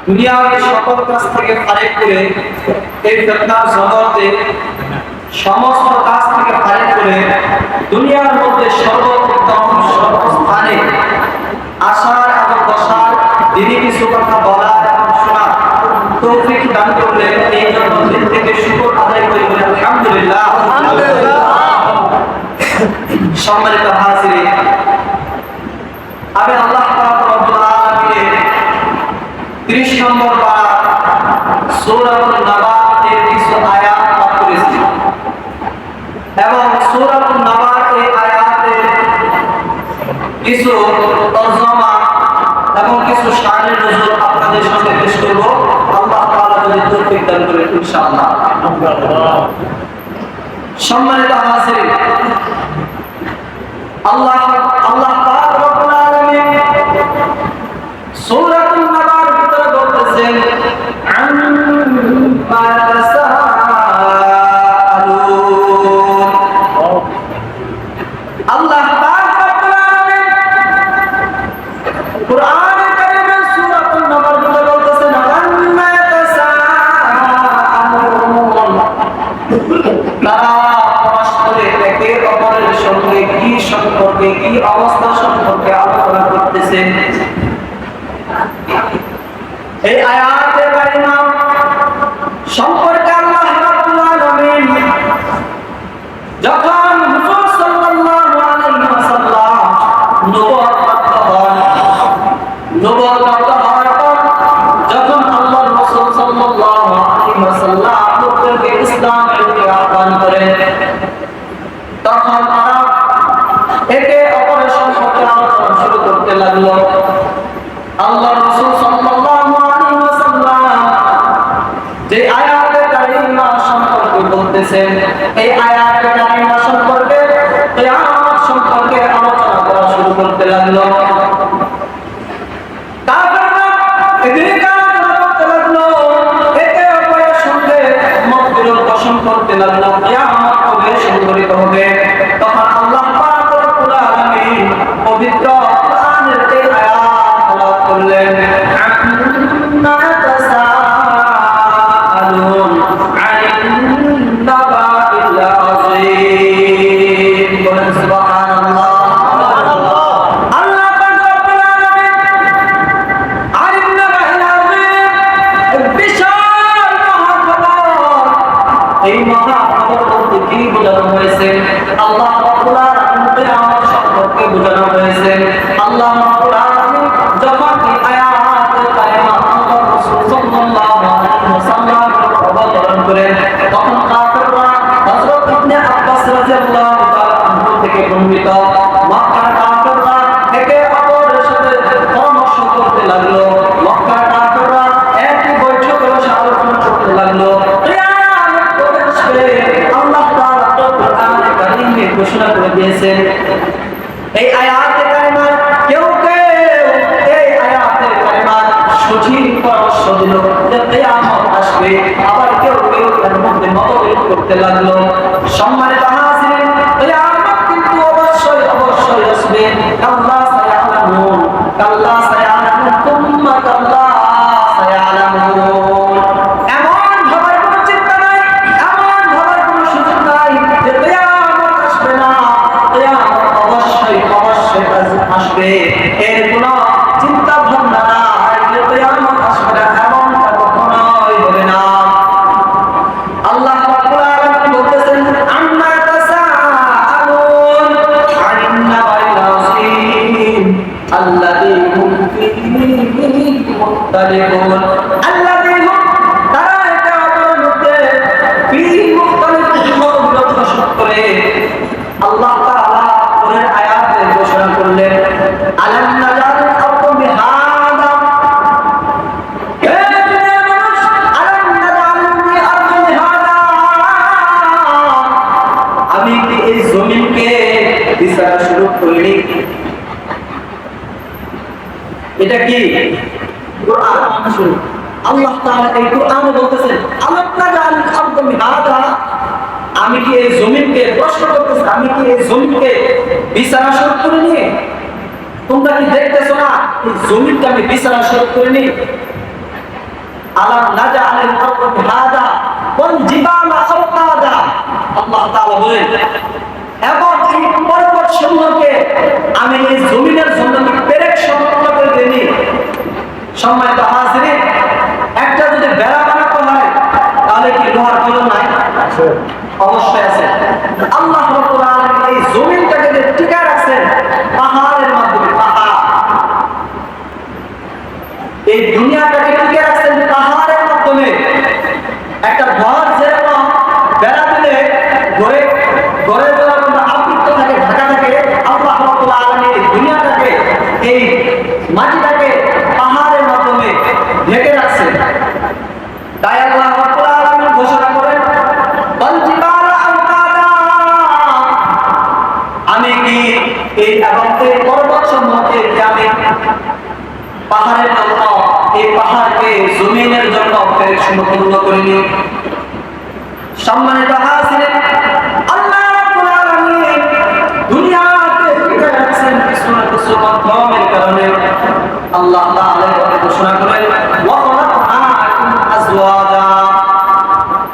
দুনিয়ার সকল কাজ থেকে ফারেক করে এই ফিতনার জগতে সমস্ত কাজ থেকে ফারেক করে দুনিয়ার মধ্যে সর্বোত্তম সর্বস্থানে আসার এবং বসার দিনই কিছু কথা বলার এবং শোনার তৌফিক দান করলেন। এই জন্য দিন থেকে শুকর আদায় করি বলে আলহামদুলিল্লাহ। সম্মানিত হাজিরিন, আমি আল্লাহ পাক রব্বুল আলামিনের 30 নম্বর পারা সূরাতুন নাবার কিছু আয়াত পাঠ করেছি এবং সূরাতুন নাবার এই আয়াতের কিছু তরজমা এবং কিছু শানের নজর আপনাদের সামনে পেশ করব। আল্লাহ তাআলা যদি তৌফিক দান করেন ইনশাআল্লাহ। সম্মানিত হাজিরিন, আল্লাহ পাক রব্বুল আলামিন সূরাতুন নাবার ভিতরে বলতেছেন আম্মা তাসাআলুন। আল্লাহ পাক রব্বুল আলামিন কুরআনে কারীমে সূরাতুন নাবার ভিতরে বলতেছেন আম্মা তাসাআলুন। তারা পরস্পরে একে অপরের সঙ্গে কি সম্পর্কে কি অবস্থা সম্পর্কে আলোচনা করতেছে। এই আয়াতে কারিমা সম্পর্কে আল্লাহ রাব্বুল আলামিন যখন হুজুর সাল্লাল্লাহু আলাইহি ওয়াসাল্লাম নবুয়ত প্রাপ্ত হন, নবুয়ত প্রাপ্ত হওয়ার পর যখন আল্লাহর রাসূল সাল্লাল্লাহু আলাইহি ওয়াসাল্লাম লোকদেরকে ইসলামের দিকে আহ্বান করেন, তখন তারা একে অপরের সম্পর্কে আলোচনা শুরু করতে লাগলো। আল্লাহর রাসূল সাল্লাল্লাহু আলাইহি ওয়াসাল্লাম যে আয়াতে কারিমা সম্পর্কে বলতেছেন, এই আয়াতে কারিমা সম্পর্কে কিয়ামত সম্পর্কে আলোচনা করা শুরু করতে লাগলো। কাফেররা এদিকে আলোচনা করতে লাগলো, একে অপরের সঙ্গে মতবিরোধ পোষণ করতে লাগলো, কিয়ামত কবে সংঘটিত হবে। তখন আল্লাহ পাক রব্বুল আলামিন পবিত্র কোরআনের এই আয়াত তেলাওয়াত করলেন আম্মা তাসাআলুন আনিন নাবাইল আযীম। বলেন সুবহানাল্লাহ। আল্লাহ পাক রব্বুল আলামিন আনিন নাবাইল আযীম বিশাল মহাখবর, এই মহাখবর বলতে কি বোঝানো হয়েছে? আল্লাহ রাব্বুল আলামিন কিয়ামত সম্পর্কে বোঝানো হয়েছে। আল্লাহ রাব্বুল আলামিন যখন এই আয়াতে কারিমা আল্লাহর রাসূল সাল্লাল্লাহু আলাইহি ওয়াসাল্লাম অবতরণ করেন, তখন কাফেররা হযরত ইবনে আব্বাস রাদিয়াল্লাহু তাআলা আনহু থেকে বর্ণিত মক্কার কাফেররা একে অপরের সাথে পরামর্শ করতে লাগলো। মক্কার কাফেররা একই বৈঠকে বসে আলোচনা করতে লাগলো, কিয়ামত কবে আসবে। আল্লাহ তাআলা কোরআনে কারীমে ঘোষণা করে দিয়েছেন। এই আয়াতে কারিমা কেউ এই আয়াতে কারিমা সঠিক পরামর্শ দিল যে কিয়ামত আসবে, আবার কেউ এর মধ্যে মতভেদ করতে লাগলো। সম্মানিত হাজিরিন, কিয়ামত কিন্তু অবশ্যই আসবে। কাল্লা সায়ালামুন, কাল্লা সায়ালামুন, তুম্মা কাল্লা সায়ালামুন। এমন ভাবার কোনো চিন্তা নাই, এমন ভাবার কোনো সুযোগ নাই যে কিয়ামত আসবে না। কিয়ামত অবশ্যই আসবে, এর কোনো চিন্তা ভাবনা না। যে কিয়ামত আসবে না এমনটা কখনোই হবে না। আল্লাহ রাব্বুল আলামিন বলতেছেন আম্মা তাসাআলুন আনিন নাবাইল আযীম আল্লাযী হুম ফীহি মুখতালিফুন। আল্লাযী হুম, তারা একে অপরের মধ্যে ফীহি মুখতালিফুন মতবিরোধ পোষণ করে। আল্লাহ তাআলা পরের আয়াতে ঘোষণা করলেন আলাম নাজালিল আরদা মিহাদা। হে দুনিয়ার মানুষ, আলাম নাজালিল আরদা মিহাদা, আমি কি এই জমিনকে বিছানা শুরু করিনি? এটা কি কোরআন? আল্লাহ তাআলা এই কোরআনে বলতেছেন আলাম নাজালিল আরদা মিহাদা, আমি কি এই জমিনকে, প্রশ্ন করতেছি, আমি কি এই জমিনকে বিছানা শুরু করিনি? তোমরা কি দেখতেছো না এই জমিনকে আমি বিছানা শুরু করিনি? আলাম নাজআলিল আরদা বিহাদা ওয়াল জিবালা আওতাদা। আল্লাহ তাআলা বলেন, এবং এই পর্বত সমূহকে আমি এই জমিনের জন্য পেরেক সমতল করে দেইনি। সম্মানিত হাজিরিন, একটা যদি বেড়া বানাতে হয় তাহলে কি লোহার প্রয়োজন নাই? অবশ্যই আছে। আল্লাহ রাব্বুল আলামিন এই জমিনটাকে যে টিকে রাখছেন পাহাড়ের মাধ্যমে। পাহাড়, এই দুনিয়াটাকে টিকে রাখছেন পাহাড়ের মাধ্যমে। একটা ঘর যেরকম বেড়া দিলে ঘরে ঘরের যেরকম আবৃত থাকে, ঢাকা থাকে, আল্লাহ রাব্বুল আলামিন এই দুনিয়াটাকে, এই মাটিটাকে পাহাড়ের মাধ্যমে ঢেকে রাখছেন। তাই আল্লাহ রাব্বুল আলামিন ঘোষণা করেন, আমি কি এই এবং এই পর্বত সমূহকে আমি পাহাড়ের জন্য, এই পাহাড়কে জমিনের জন্য পেরেক সমতুল্য করিনি। সম্মানিত হাজিরিন, আল্লাহ রাব্বুল আলামিন দুনিয়াতে টিকে রাখছেন কিছু না কিছু মাধ্যমের কারণে। আল্লাহ তাআলা ঘোষণা করেন, ওয়া খালাকনাকুম আজওয়াজা।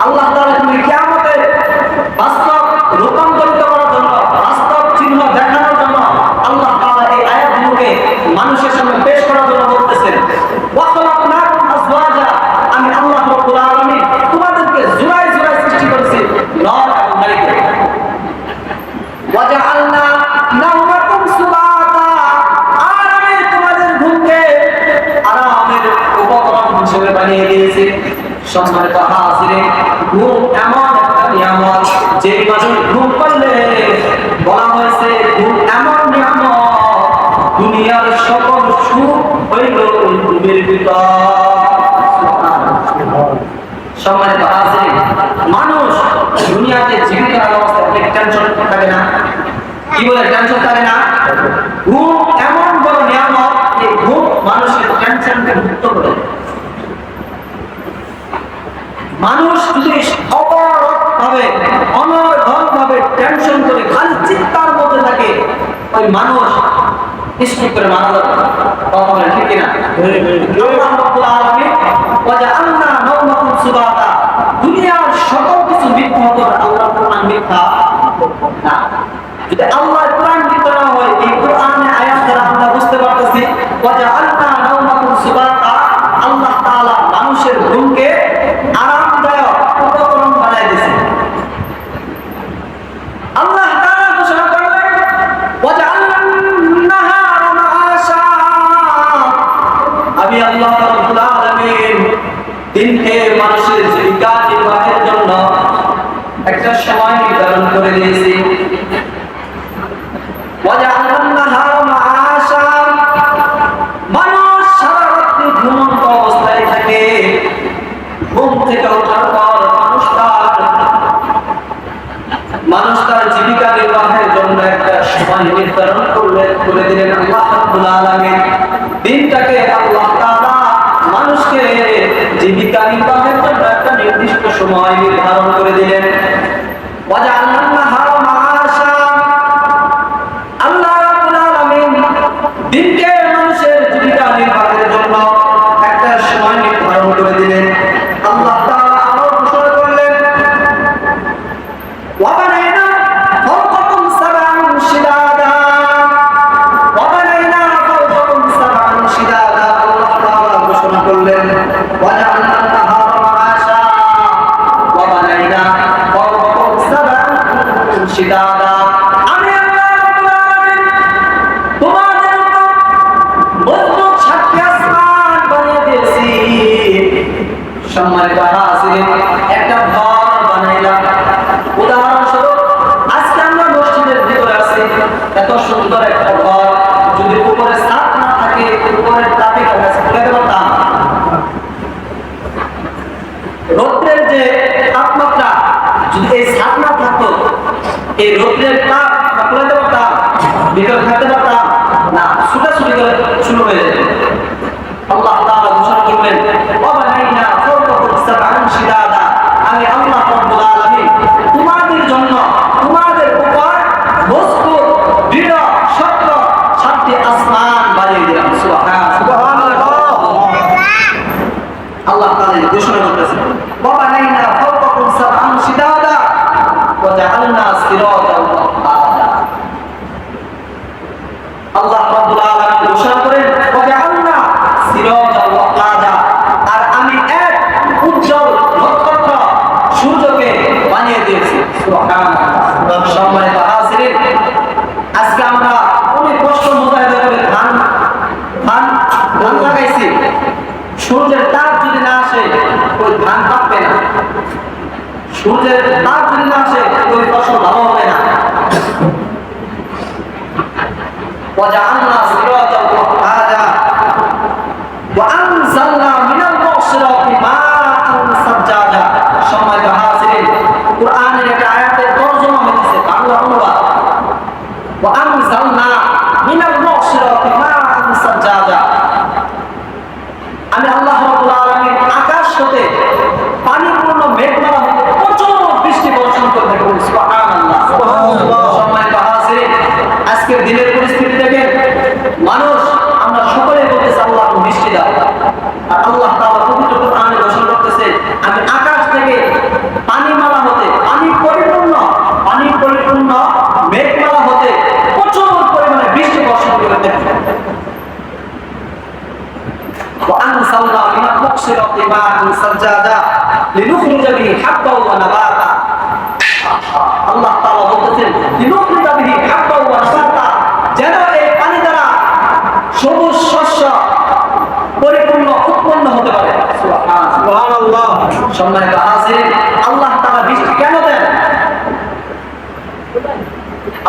আল্লাহ তাআলা তুমি কিয়ামতের বাস্তব রূপান্তরিত করার জন্য, বাস্তব চিহ্ন দেখানোর জন্য আল্লাহ তাআলা এই আয়াতগুলোকে মানুষের সামনে পেশ করার জন্য বলতেছেন, ওয়া খালাকনাকুম আজওয়াজা। আমি আল্লাহ রাব্বুল আলামিন তোমাদেরকে জোড়ায় জোড়ায় সৃষ্টি করেছি, নর এবং নারীকে। ওয়া জাআলনা নাওমাকুম সুবাতা। আর আমি তোমাদের ঘুমকে আরামের উপকরণ হিসেবে বানিয়ে দিয়েছি। সম্মানিত হাজিরিন, ঘুম এমন একটা নিয়ামত, যে মানুষ ঘুম করলে বলা হয়েছে ঘুম এমন নিয়ামত, দুনিয়ার সকল সুখ হইল ঘুমের ভিতর। সম্মানিত হাজিরিন, মানুষ দুনিয়াতে জীবিত অবস্থায় টেনশন থাকে না। কি বলে? টেনশন থাকে না। ঘুম এমন বড় নিয়ামত, এই ঘুম মানুষের টেনশনকে মুক্ত করে। মানুষ যদি অনর্গলভাবে টেনশন করে খালি চিন্তার মধ্যে থাকে, ওই মানুষ স্ট্রোক করে মারা যাবে। কথা বলেন ঠিক কিনা? আল্লাহ রাব্বুল আলামিন ওয়া জাআলনা নাওমাকুম সুবাতা। দুনিয়ার সকল কিছু মিথ্যা হতো, আল্লাহর কোরআন মিথ্যা না। যদি আল্লাহর কোরআন মিথ্যা না হয়, এই কোরআনের আয়াত দ্বারা আমরা বুঝতে পারতেছি ওয়া জাআলনা নাওমাকুম সুবাতা, আল্লাহ তাআলা মানুষের ঘুমকে আরামদায়ক উপকরণ বানায় দিয়েছেন। আল্লাহ তাআলা ঘোষণা করলেন, ওয়া জাআলনান নাহারা মাআশা। আমি আল্লাহ রাব্বুল আলামিন দিনকে মানুষের জীবিকা নির্বাহের জন্য একটা সময় নির্ধারণ করে দিয়েছি। ওয়া জাআলনান নাহারা মাআশা। মানুষ সারা রাত্রি ঘুমন্ত অবস্থায় থাকে। ঘুম থেকে ওঠার পর মানুষ তার জীবিকা নির্বাহের জন্য একটা সময় নির্ধারণ করে দিলেন আল্লাহ রাব্বুল আলামিন। দিনটাকে আল্লাহ তাআলা মানুষকে জীবিকা নির্বাহের জন্য একটা নির্দিষ্ট সময় নির্ধারণ করে দিলেন। ওয়া জাআলনান নাহারা মাআশা। আল্লাহ রাব্বুল আলামিন দিনকে মানুষের জীবিকা নির্বাহের জন্য একটা সময় নির্ধারণ করে দিলেন। আল্লাহ তাআলা আরো ঘোষণা করলেন, ওয়া বানাইনা ফাওকাকুম সাবআন শিদাদা। ওয়া বানাইনা ফাওকাকুম সাবআন শিদাদা। আল্লাহ তাআলা ঘোষণা করলেন, ওয়া জাআলনান নাহারা মাআশা ওয়া বানাইনা ফাওকাকুম সাবআন শিদাদা। আমি আল্লাহ রাব্বুল আলামিন তোমাদের উপর মজবুত সাতটি আসমান বানিয়ে দিয়েছি। সম্মানিত হাজিরিন, একটা ঘর বানাইলাম। উদাহরণস্বরূপ আজকে আমরা মসজিদের ভিতরে আছি, এত সুন্দর একটা ঘর, যদি উপরে ছাদ না থাকে, উপরের তাপে খুলে দেবতাম। রৌদ্রের যে তাপমাত্রা, যদি এই ছাদ না থাকতো, এই রৌদ্রের তাপ খুলে দেবতাম, ভিতরে থাকতে পারতাম না, ছুটাছুটি করে শুরু হয়ে যেত। আল্লাহ তাআলা ঘোষণা করলেন, ওয়া বানাইনা ফাওকাকুম সাবআন শিদাদা। আমি আল্লাহ রাব্বুল আলামিন তোমাদের জন্য, তোমাদের উপর মজবুত দৃঢ় শক্ত সাতটি আসমান বানিয়ে দিলাম। সুবহানাল্লাহ। আল্লাহ তাআলা ঘোষণা করতেছে ওয়াবানাইনা ফাওকাকুম সাবআন শিদাদা ওয়া জাআলনা সিরাতান ওয়াহাদা। আল্লাহ রাব্বুল আলামিন ঘোষণা করেন ওয়া জাআলনা সিরাতান ওয়াহাদা, আর আমি এক উজ্জ্বল নক্ষত্র সূর্যকে বানিয়ে দিয়েছি। সুবহানাল্লাহ। সম্মানিত হাজিরিন, আজকে আমরা অনেক কষ্ট মুজাহিদা করে ধান লাগাইছি, সূর্যের তাপ যদি না আসে ওই ধান পাকবে না, সূর্যের তাপ যদি না আসে ওই ফসল ভালো হবে না। وجعلنا سراجا وهاجا وأنزلنا من المعصرات ماء ثجاجا। সম্মানিত হাজিরিন, কুরআনের একটা আয়াতের তরজমা হচ্ছে বাংলা অনুবাদ وأنزلنا من المعصرات ماء ثجاجا। আমি আল্লাহ রাব্বুল আলামিন আকাশ হতে পানিপূর্ণ মেঘমালা হতে প্রচুর বৃষ্টি বর্ষণ করে থাকি। সুবহানাল্লাহ। সম্মানিত হাজিরিন, আজকের দিনের পরিস্থিতি দেখেন, মানুষ আমরা সকলে বলতেছি আল্লাহ বৃষ্টি দাও, আর আল্লাহ তাআলা পবিত্র কোরআনে ঘোষণা করতেছে আমি আকাশ থেকে পানিমালা হতে পানি পরিপূর্ণ মেঘমালা হতে প্রচুর পরিমাণে বৃষ্টি বর্ষণ করে থাকি। وأنزلنا من المعصرات ماء ثجاجا لنخرج به حبا ونباتا। আল্লাহ তাআলা বলতেছেন লিনুখরিজা বিহি হাব্বা ওয়া নাবাতা, যেন এই পানি দ্বারা সবুজ শস্য পরিপূর্ণ উৎপন্ন হতে পারে। সুবহানাল্লাহ। সম্মানিত হাজিরিন, আল্লাহ তাআলা বৃষ্টি কেন দেন?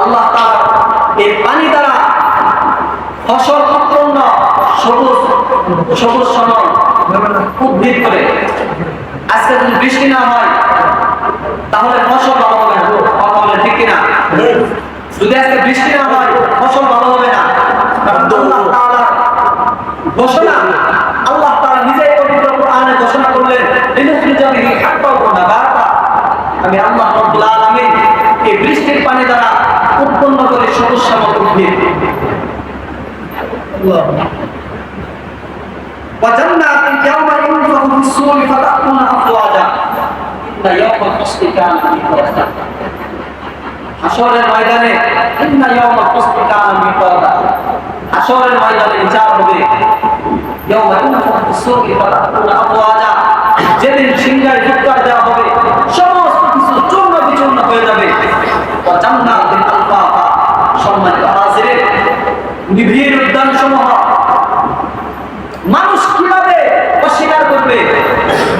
আল্লাহ তাআলা এই পানি দ্বারা ফসল উৎপন্ন সবুজ শ্যামল উদ্ভিদ করে। আজকে যদি বৃষ্টি না হয় তাহলে ফসল ভালো হবে না, কথা বলে ঠিক কিনা? যদি আজকে বৃষ্টি না হয় ফসল ভালো হবে না, কারণ আল্লাহ তাআলার ঘোষণা, আল্লাহ তাআলা নিজেই পবিত্র কোরআনে ঘোষণা করলেন লিনুখরিজা বিহি হাব্বা ওয়া নাবাতা, আমি আল্লাহ রাব্বুল আলামিন এই বৃষ্টির পানি দ্বারা উৎপন্ন করে সবুজ শ্যামল উদ্ভিদ। আল্লাহ وجنات يوم ينفخ في الصور فتأتون أفواجا إن يوم الفصل كان ميقاتا। হাশরের ময়দানে إن يوم الفصل كان ميقاتا, হাশরের ময়দানে বিচার হবে يوم ينفخ في الصور فتأتون أفواجا, যেদিন সিংহায় ফুৎকার দেওয়া হবে সমস্ত কিছু চূর্ণ বিচূর্ণ হয়ে যাবে। وجنات ألفافا। সম্মানিত হাজিরিন, নিবিড় উদ্যানসমূহ মানুষ কিভাবে অস্বীকার করবে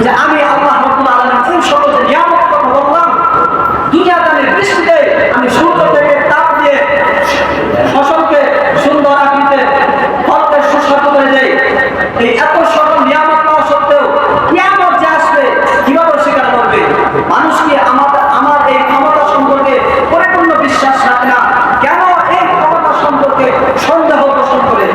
যে আমি আল্লাহ রাব্বুল আলামিন কোন সকল নিয়ামত কথা বললাম, দুনিয়া দানের বৃষ্টিতে আমি সূর্য থেকে তাপ দিয়ে ফসলকে সুন্দর আকৃতিতে ফলকে সুস্বাদু করে দেই, এই এত সকল নিয়ামত পাওয়া সত্ত্বেও কিয়ামত যে আসবে কিভাবে অস্বীকার করবে? মানুষ কি আমার এই ক্ষমতা সম্পর্কে পরিপূর্ণ বিশ্বাস রাখে না? কেন এই ক্ষমতা সম্পর্কে সন্দেহ পোষণ করে?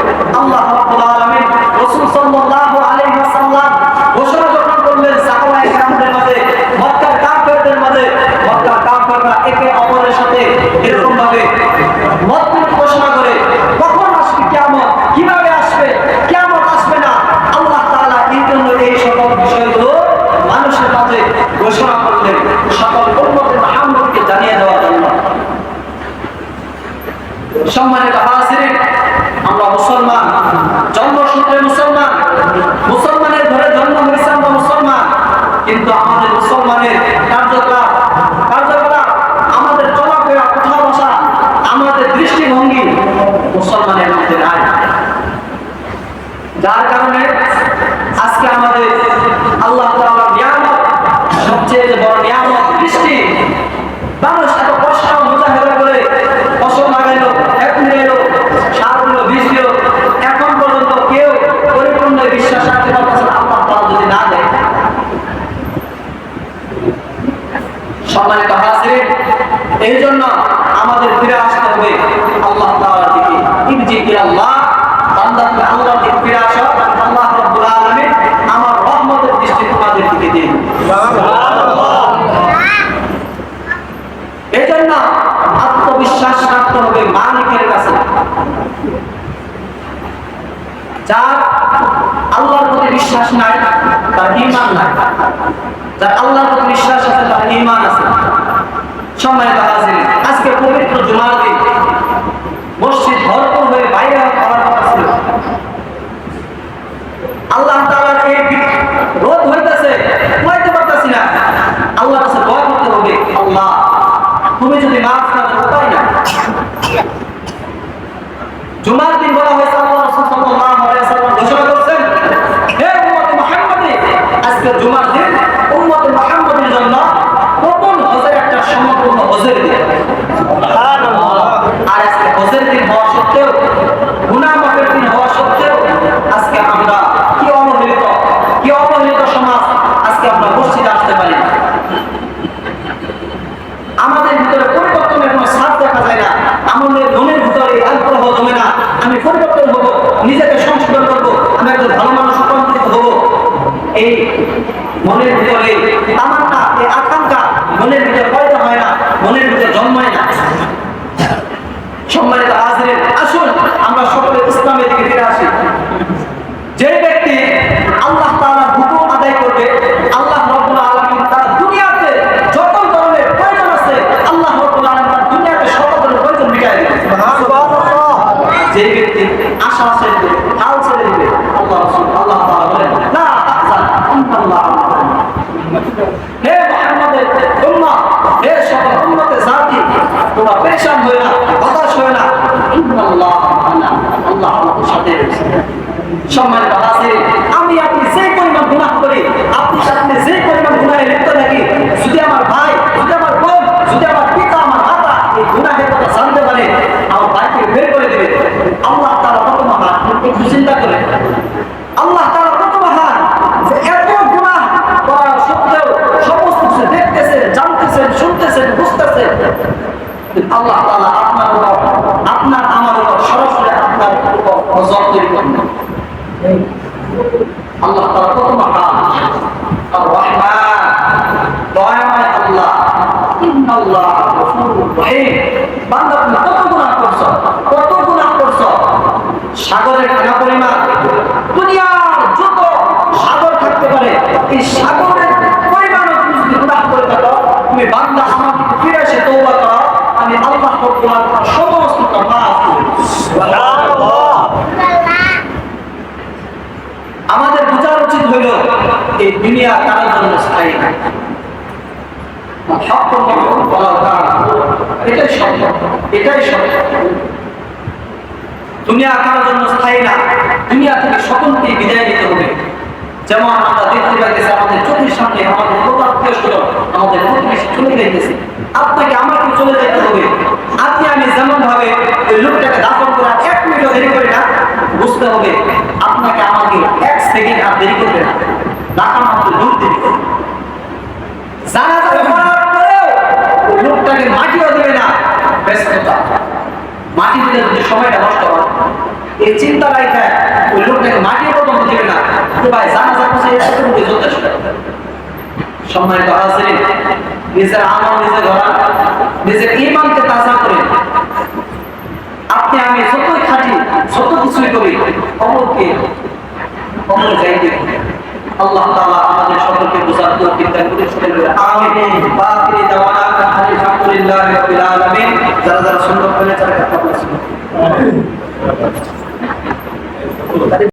আল্লাহ রাব্বুল আলামিন রাসূল সাল্লাল্লাহু আলাইহি ওয়াসাল্লাম ঘোষণা যখন করলেন সাহাবায়ে কেরামদের মাঝে, মক্কার কাফেরদের মাঝে, মক্কার কাফেররা একে অপরের সাথে এরকম ভাবে মতভেদ ঘোষণা করে কখন আসবে কিয়ামত, কিভাবে আসবে, কিয়ামত আসবে না। আল্লাহ তাআলা এই জন্য এই সকল বিষয়গুলো মানুষের মাঝে ঘোষণা করলেন সকল উম্মতে মুহাম্মদকে জানিয়ে দেওয়ার জন্য। সম্মানিত হাজিরিন, আমরা মুসলমান, জন্মসূত্রে মুসলমান, মুসলমানের ঘরে জন্ম হয়েছে আমরা মুসলমান, কিন্তু আমাদের মুসলমানের কার্যকলাপ, আমাদের চলাফেরা, কথা বসা, আমাদের দৃষ্টিভঙ্গি মুসলমানের মধ্যে নাই। যার কারণে আজকে আমাদের আল্লাহ তাআলার নিয়ামত, সবচেয়ে বড় নিয়ামত বৃষ্টি, মানুষ এত কষ্ট মুজাহিদা করে ফসল লাগাইলো, এখনো এলো, সার দিল, বীজ দিল, এখন পর্যন্ত কেউ পরিপূর্ণ বিশ্বাস রাখতে পারছে না আল্লাহ তাআলা যদি না দেয়। সম্মানিত হাজিরিন, এই জন্য আমাদের ফিরে আসতে হবে আল্লাহ তাআলার দিকে। ইরজি ইলাল্লাহ, বান্দা তুমি আল্লাহর দিকে ফিরে আসো, আল্লাহ রাব্বুল আলামিন আমার রহমতের দৃষ্টি তোমাদের দিকে দিন। সুবহানাল্লাহ। এই জন্য আত্মবিশ্বাস রাখতে হবে মালিকের কাছে। যার আল্লাহর প্রতি বিশ্বাস নাই তার তার ঈমান নাই, যার আল্লাহর প্রতি বিশ্বাস আছে, তার ঈমান আছে। সম্মানিত হাজিরিন, আজকে পবিত্র জুমার দিন, মসজিদ ভরপুর হয়ে বাইরে খাওয়ার কথা ছিল। আল্লাহ তাআলার এই রোদ হইতেছে, কইতে পারতাছি না। আল্লাহর কাছে দোয়া করতে হবে, আল্লাহ তুমি যদি মাফ না করো উপায় না। জুমার দিন বলা হয়েছে, আল্লাহ রাসূল সাল্লাল্লাহু আলাইহি ওয়াসাল্লাম ঘোষণা করেছেন, হে উম্মত মুহাম্মাদী, আজকে জুমার দিন উম্মত মুহাম্মাদের জন্য প্রথম হজের একটা সম্পূর্ণ হজের দিন। সুবহানাল্লাহ। আর আজকে হজের দিন হওয়া সত্ত্বেও, গুনাহ মাফের দিন হওয়া সত্ত্বেও, আজকে আমরা কি অবহেলিত সমাজ, আজকে আমরা মসজিদে আসতে পারি না। আমাদের ভিতরে পরিবর্তনের কোনো ছাপ দেখা যায় না। আমাদের মনের ভিতরে আগ্রহ জমে না, আমি পরিবর্তন হব, নিজেকে সংশোধন করব, আমি একজন ভালো মানুষ রূপান্তরিত হব। এই মনের ভিতরে তামান্না, এই আকাঙ্ক্ষা মনের ভিতরে পয়দা হয় না, মনের ভিতরে জন্মায় না। সম্মানিত হাজিরিন, আসুন আমরা সকলে ইসলামের দিকে ফিরে আসি। যে ব্যক্তি আল্লাহ তাআলার হুকুম আদায় করবে, আল্লাহ রাব্বুল আলামিন তার দুনিয়াতে যত ধরনের প্রয়োজন আছে, আল্লাহ রাব্বুল আলামিন তার দুনিয়াতে সব ধরনের প্রয়োজন মিটায় দিবেন। সুবহানাল্লাহ। যে ব্যক্তি আশা ছেড়ে দিবে, হাল ছেড়ে দিবে, আল্লাহ তাআলা বলেন, লা তাহজান ইন্নাল্লাহ মা'ানা। হে মুহাম্মদের উম্মাহ, হে সকল উম্মতের জাতি, তোমরা পেরেশান হয়ো না, হতাশ হয়ো না, ইন্নাল্লাহ মা'ানা, আল্লাহ আমাদের সাথে রয়েছে। সম্মানিত হাজিরিন, আমি আপনি যে পরিমাণ গুনাহ করি, আপনি যে পরিমাণ গুনাহে লিপ্ত থাকি, যদি আমার ভাই, যদি আমার বোন, যদি আমার পিতা, আমার মাতা এই গুনাহের কথা জানতে পারে, আমার ভাইকে বের করে দেবে। আল্লাহ তাআলা কত মহান, একটু চিন্তা করে। আল্লাহ তাআলা কত মহান যে এত গুনাহ করার সত্ত্বেও সমস্ত কিছু দেখতেছেন, জানতেছেন, শুনতেছেন, বুঝতেছেন। আল্লাহ তাআলা আপনার আমার উপর সরাসরি আপনার উপর গজব তৈরি করেন। আল্লাহ তাআলা কত মহান, আর রহমান, দয়াময় আল্লাহ। ইন্নাল্লাহ গফুরুর রহিম। বান্দা তুমি কত গুনাহ করছো, কত গুনাহ করছো, সাগরের খানা পরিমাণ। দুনিয়ার যত সাগর থাকতে পারে, এই সাগরের পরিমাণও তুমি যদি গুনাহ করে থাকো, তুমি বান্দা আমার দিকে ফিরে এসে তওবা করো, আমি আল্লাহ রাব্বুল আলামিন সমস্ত মাফ করে দেব। সুবহানাল্লাহ। আমাদের বোঝা উচিত হইল, এই দুনিয়া কারোর জন্য স্থায়ী না। এটাই সত্য, এটাই সত্য। দুনিয়া কারোর জন্য স্থায়ী না। দুনিয়া থেকে সকলকে বিদায় নিতে হবে। যেমন আমরা দেখতে পাইতেছি, আমাদের চোখের সামনে আমাদের আত্মীয়-স্বজন, আমাদের প্রতিবেশী চলে যাইতেছে। আপনাকে আমাকে চলে যেতে হবে। আপনি আমি যেমন ভাবে ওই লোকটাকে দাফন করে 1 মিনিটও দেরি করি না, বুঝতে হবে আপনাকে আমাকে 1 সেকেন্ড আর দেরি করবে না, টাকা মাত্র লোক দেরি করবে। জানাজা করার পরেও ওই লোকটাকে মাটিও দেবে না, ব্যস্ততা। মাটি দিলে যদি সময়টা নষ্ট হয়, এই চিন্তা রাখে ওই লোকটাকে মাটিও পর্যন্ত দেবে না, যে ভাই জানাজা করছে এতটুকু যথেষ্ট। সম্মানিত হাজিরিন, নিজের আমল নিজে ধরা, নিজের ঈমানকে তাজা করে। আপনি আমি যতই খাটি, যত কিছুই করি, অমরকে অমর যাইতে হবে। আল্লাহ তাআলা আমাদের সকলকে বুঝার তৌফিক দান করুন। আমিন। বাকিরি দাওয়ানা আলহামদুলিল্লাহি রাব্বিল আলামিন। যারা যারা সুন্নাত পড়ে তারা কথা বলছেন।